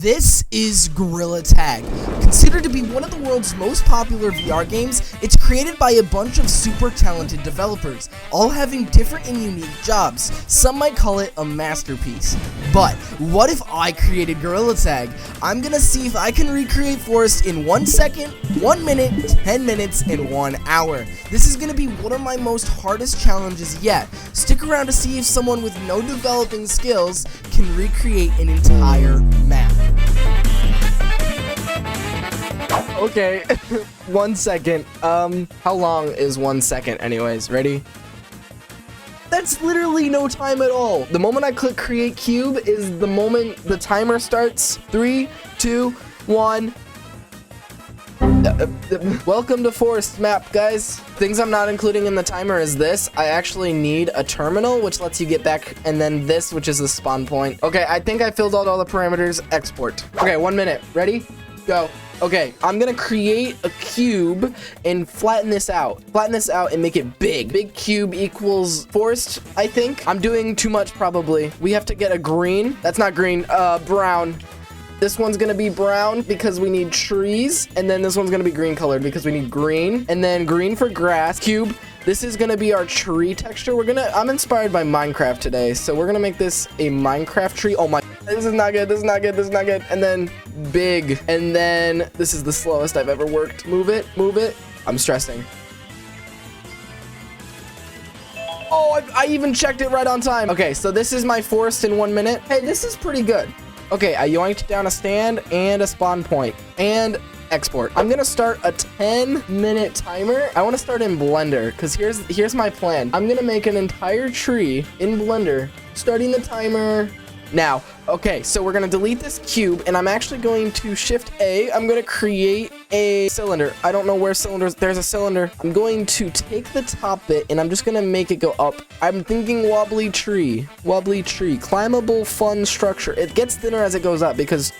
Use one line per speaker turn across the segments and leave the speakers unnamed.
This is Gorilla Tag. Considered to be one of the world's most popular VR games, it's created by a bunch of super talented developers, all having different and unique jobs. Some might call it a masterpiece. But what if I created Gorilla Tag? I'm gonna see if I can recreate Forest in 1 second, 1 minute, 10 minutes, and 1 hour. This is gonna be one of my most hardest challenges yet. Stick around to see if someone with no developing skills can recreate an entire map. Okay, 1 second. How long is 1 second anyways? Ready? That's literally no time at all. The moment I click create cube is the moment the timer starts. 3, 2, 1. Welcome to Forest Map, guys. Things I'm not including in the timer is this. I actually need a terminal, which lets you get back, and then this, which is the spawn point. Okay, I think I filled out all the parameters. Export. Okay, 1 minute. Ready? Go. Okay, I'm gonna create a cube and flatten this out. Flatten this out and make it big. Big cube equals forest, I think. I'm doing too much probably. We have to get a green. That's not green, brown. This one's gonna be brown because we need trees. And then this one's gonna be green colored because we need green. And then green for grass. Cube. This is gonna be our tree texture. I'm inspired by Minecraft today. So we're gonna make this a Minecraft tree. Oh my, this is not good, this is not good, this is not good. And then big. And then this is the slowest I've ever worked. Move it, move it. I'm stressing. Oh, I even checked it right on time. Okay, so this is my forest in 1 minute. Hey, this is pretty good. Okay, I yoinked down a stand and a spawn point and export. I'm gonna start a 10-minute timer. I want to start in Blender because here's my plan. I'm gonna make an entire tree in Blender, starting the timer now. Okay, so we're gonna delete this cube and I'm actually going to shift A. I'm gonna create a cylinder. I don't know where cylinders. There's a cylinder. I'm going to take the top bit and I'm just gonna make it go up. I'm thinking wobbly tree, climbable fun structure. It gets thinner as it goes up because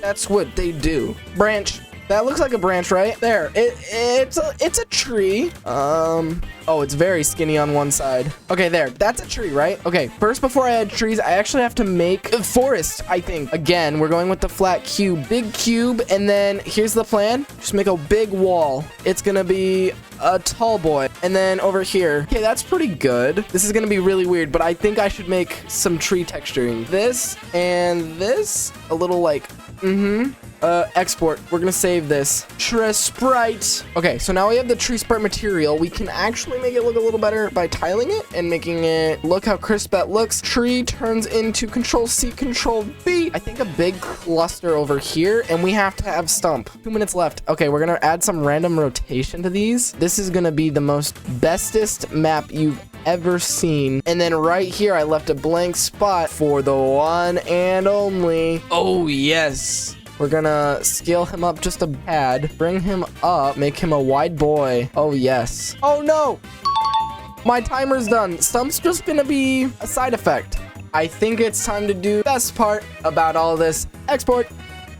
that's what they do. Branch. That looks like a branch, right? There. It's a tree. Oh, it's very skinny on one side. Okay, there. That's a tree, right? Okay, first before I add trees, I actually have to make a forest, I think. Again, we're going with the flat cube. Big cube, and then here's the plan. Just make a big wall. It's gonna be a tall boy. And then over here. Okay, that's pretty good. This is gonna be really weird, but I think I should make some tree texturing. This and this. A little like, export. We're gonna save this. Tree sprite. Okay, so now we have the tree sprite material. We can actually make it look a little better by tiling it and making it look how crisp that looks. Tree turns into Control-C, Control-V. I think a big cluster over here, and we have to have stump. 2 minutes left. Okay, we're gonna add some random rotation to these. This is gonna be the bestest map you've ever seen. And then right here, I left a blank spot for the one and only. Oh, yes. We're gonna scale him up just a tad, bring him up, make him a wide boy. Oh, yes. Oh, no. My timer's done. Stump's just gonna be a side effect. I think it's time to do the best part about all this. Export.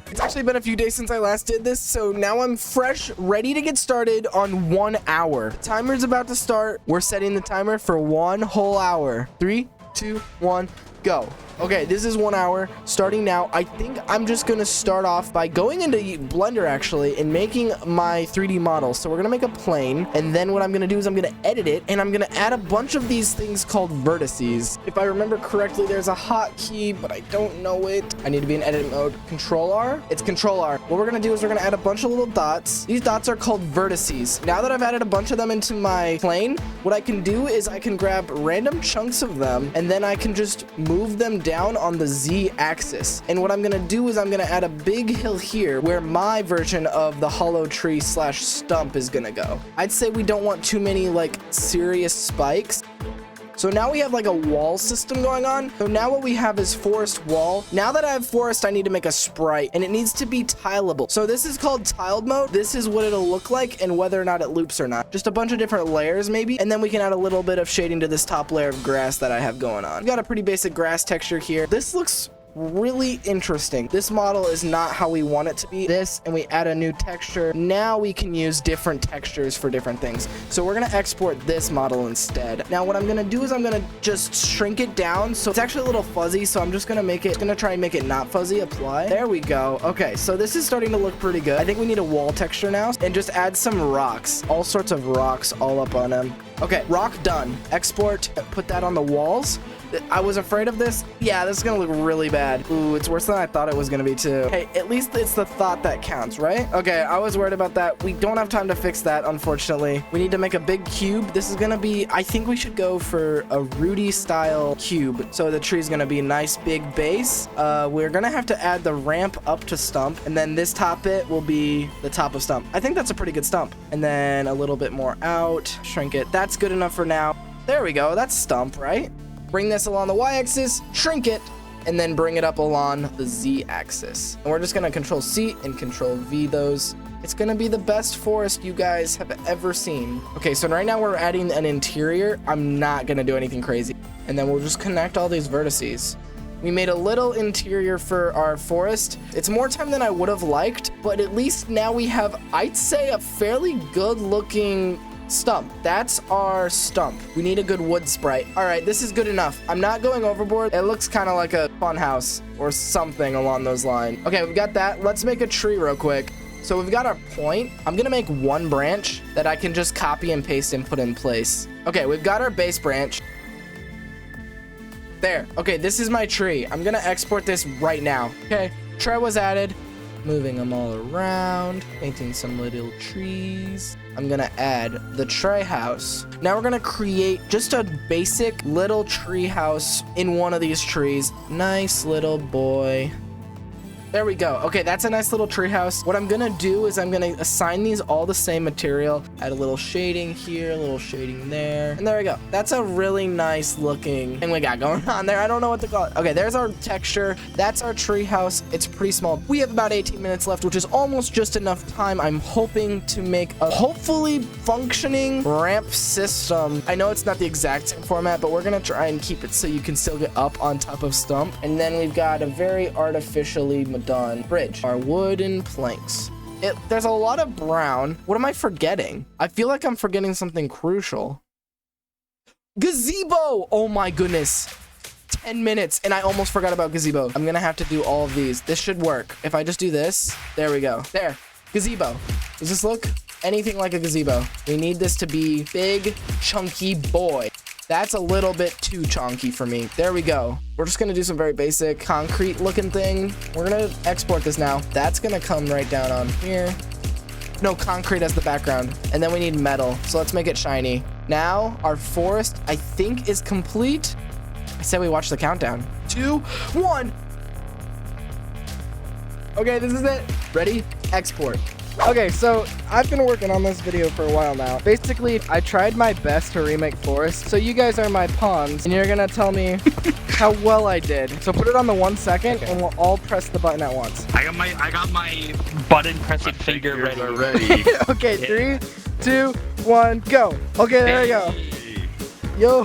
It's actually been a few days since I last did this, so now I'm fresh, ready to get started on 1 hour. The timer's about to start. We're setting the timer for 1 whole hour. 3, 2, 1, go. Okay, this is 1 hour starting now. I think I'm just gonna start off by going into Blender actually and making my 3D model. So we're gonna make a plane, and then what I'm gonna do is I'm gonna edit it and I'm gonna add a bunch of these things called vertices. If I remember correctly, there's a hotkey, but I don't know it. I need to be in edit mode. Control R? It's Control R. What we're gonna do is we're gonna add a bunch of little dots. These dots are called vertices. Now that I've added a bunch of them into my plane, what I can do is I can grab random chunks of them and then I can just move them down on the Z axis. And what I'm gonna do is I'm gonna add a big hill here where my version of the hollow tree / stump is gonna go. I'd say we don't want too many like serious spikes. So now we have like a wall system going on. So now what we have is forest wall. Now that I have forest, I need to make a sprite and it needs to be tileable. So this is called tiled mode. This is what it'll look like and whether or not it loops or not. Just a bunch of different layers maybe. And then we can add a little bit of shading to this top layer of grass that I have going on. I've got a pretty basic grass texture here. This looks really interesting. This model is not how we want it to be. This, and we add a new texture. Now we can use different textures for different things. So we're gonna export this model instead. Now what I'm gonna do is I'm gonna just shrink it down. So it's actually a little fuzzy. So I'm just gonna try and make it not fuzzy. Apply. There we go. Okay, so this is starting to look pretty good. I think we need a wall texture now and just add some rocks, all sorts of rocks all up on them. Okay, rock done. Export, put that on the walls. I was afraid of this. Yeah, this is gonna look really bad. Ooh, it's worse than I thought it was gonna be too. Hey, at least it's the thought that counts, right? Okay, I was worried about that. We don't have time to fix that, unfortunately. We need to make a big cube. This is gonna be, I think we should go for a Rudy style cube. So the tree's gonna be a nice big base. We're gonna have to add the ramp up to stump, and then this top bit will be the top of stump. I think that's a pretty good stump. And then a little bit more out, shrink it. That's good enough for now. There we go, that's stump, right? Bring this along the y-axis, shrink it, and then bring it up along the z-axis. And we're just gonna control C and control V those. It's gonna be the best forest you guys have ever seen. Okay, so right now we're adding an interior. I'm not gonna do anything crazy. And then we'll just connect all these vertices. We made a little interior for our forest. It's more time than I would have liked, but at least now we have, I'd say, a fairly good looking stump. That's our stump. We need a good wood sprite. All right, this is good enough. I'm not going overboard. It looks kind of like a fun house or something along those lines. Okay, we've got that. Let's make a tree real quick. So we've got our point. I'm gonna make one branch that I can just copy and paste and put in place. Okay, we've got our base branch. There. Okay, this is my tree. I'm gonna export this right now. Okay, tree was added. Moving them all around, painting some little trees. I'm gonna add the tree house. Now we're gonna create just a basic little tree house in one of these trees. Nice little boy. There we go. Okay, that's a nice little tree house. What I'm gonna do is I'm gonna assign these all the same material. Add a little shading here, a little shading there. And there we go. That's a really nice looking thing we got going on there. I don't know what to call it. Okay, there's our texture. That's our tree house. It's pretty small. We have about 18 minutes left, which is almost just enough time. I'm hoping to make a hopefully functioning ramp system. I know it's not the exact same format, but we're gonna try and keep it so you can still get up on top of stump. And then we've got a very artificially done bridge, our wooden planks. There's a lot of brown. What am I forgetting? I feel like I'm forgetting something crucial. Gazebo! Oh my goodness. 10 minutes and I almost forgot about gazebo. I'm gonna have to do all of these. This should work. If I just do this, there we go. There, gazebo. Does this look anything like a gazebo? We need this to be big, chunky boy. That's a little bit too chonky for me. There we go. We're just gonna do some very basic concrete looking thing. We're gonna export this now. That's gonna come right down on here. No, concrete as the background. And then we need metal. So let's make it shiny. Now our forest, I think, is complete. I said we watch the countdown. 2, 1. Okay, this is it. Ready? Export. Okay, so I've been working on this video for a while now. Basically, I tried my best to remake Forest. So you guys are my pawns, and you're gonna tell me how well I did. So put it on the 1 second, and we'll all press the button at once.
I got my button pressing finger ready.
Okay, 3, 2, 1, go. Okay, there we go. Yo.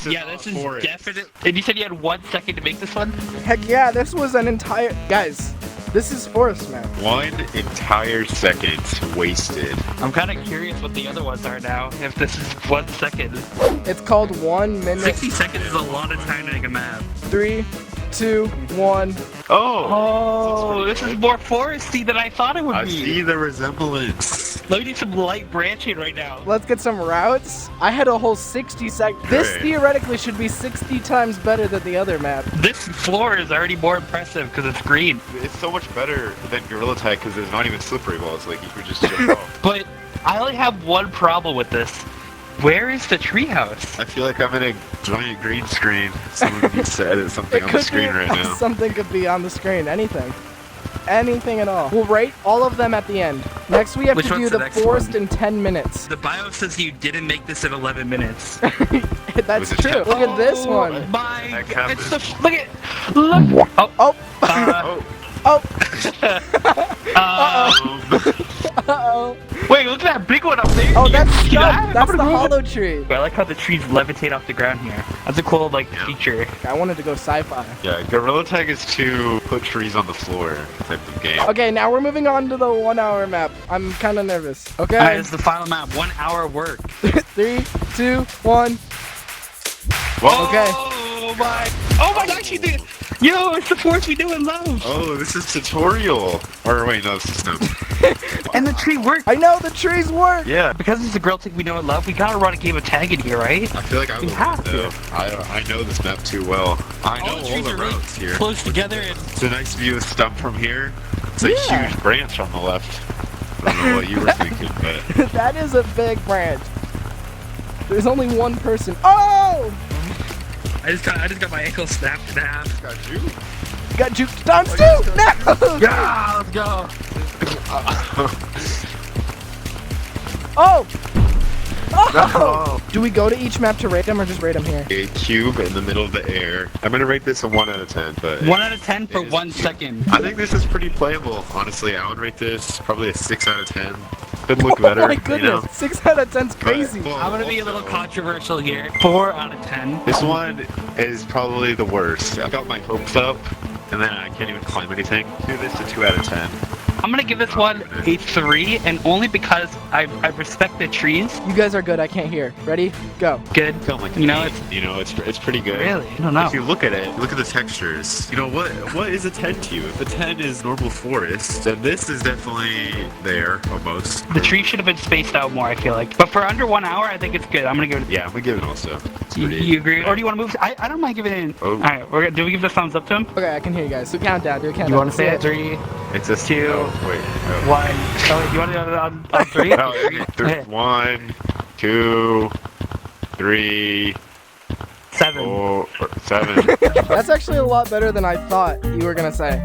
Yeah, this is definitely. And you said you had 1 second to make this one?
Heck yeah, this was an entire... Guys, this is Forest Map.
1 entire second wasted.
I'm kind of curious what the other ones are now, if this is 1 second.
It's called 1 minute.
60 seconds is a lot of time to make a map.
3, 2, 1.
Oh, this is more foresty than I thought it would be.
I see the resemblance.
Let me do some light branching right now.
Let's get some routes. I had a whole 60 seconds. This theoretically should be 60 times better than the other map.
This floor is already more impressive because it's green.
It's so much better than Gorilla Tag because there's not even slippery balls. Like, you could just jump off.
But I only have one problem with this. Where is the treehouse?
I feel like I'm in a giant green screen. Someone could say something on the screen right now.
Something could be on the screen. Anything. Anything at all. We'll rate all of them at the end. Next, we have to do the forest in 10 minutes.
The bio says you didn't make this in 11 minutes.
That's true. Look at this one.
My, it's the, look at, look. Oh.
Oh.
Oh.
Uh-oh. Uh-oh.
Wait, look at that big one up there.
Oh,
You
that's
see that?
that's
I'm
the
gonna move
hollow
it.
tree.
I like how the trees levitate off the ground here. That's a cool like feature.
I wanted to go sci-fi.
Yeah, Gorilla Tag is to put trees on the floor type of game.
Okay, now we're moving on to the 1 hour map. I'm kind of nervous. Okay.
Alright, this is the final map. 1 hour work.
3, 2, 1.
Whoa!
Okay.
Oh my gosh, you did. Yo, it's the forest we know and love.
Oh, this is tutorial. Or wait, no, this is no.
And the tree worked.
I know the trees work.
Yeah.
Because it's the Gorilla Tag we know and love, we gotta run a game of tag in here, right?
I feel like I
We
would
have
though. I know this map too well. I know all the roads here.
Close together and
It's a nice view of Stump from here. It's a
Yeah.
huge branch on the left. I don't know what you were thinking, but
That is a big branch. There's only one person. Oh!
I just got my ankle snapped in half.
got you.
Got juked times 2. No!
Yeah, let's go.
Oh! Oh!
No.
Do we go to each map to rate them or just rate them here?
A cube in the middle of the air. I'm gonna rate this a 1 out of 10, but
1 out of 10 for
It is
1
cute.
second.
I think this is pretty playable. Honestly, I would rate this probably a 6 out of 10. Could look better.
Oh my
you
goodness,
know?
6 out of 10's crazy.
Well,
I'm gonna be a little
also,
controversial here. 4 out of 10.
This one is probably the worst. I got my hopes up, and then I can't even climb anything. Do this a 2 out of 10.
I'm gonna give this one a 3, and only because I respect the trees.
You guys are good, I can't hear. Ready? Go.
Good.
Felt like
You know,
it's pretty good.
Really? I don't know.
If you look at it, look at the textures. You know what is a 10 to you? If a 10 is normal forest, then this is definitely there almost.
The tree should have been spaced out more, I feel like. But for under 1 hour, I think it's good. I'm gonna give it.
Yeah, I'm gonna give it also. It's
You,
pretty-
you agree? Or do you want to move? I don't mind giving it in.
Oh.
All right, do we give the thumbs up to him?
Okay, I can hear you guys. So count down, do a countdown.
You want to say
Yeah.
it? 3,
It's a
2,
oh, wait. Oh.
1. Oh, you want to do it on 3?
Oh, okay. 1, 2, 3,
7.
4, 7.
That's actually a lot better than I thought you were gonna say.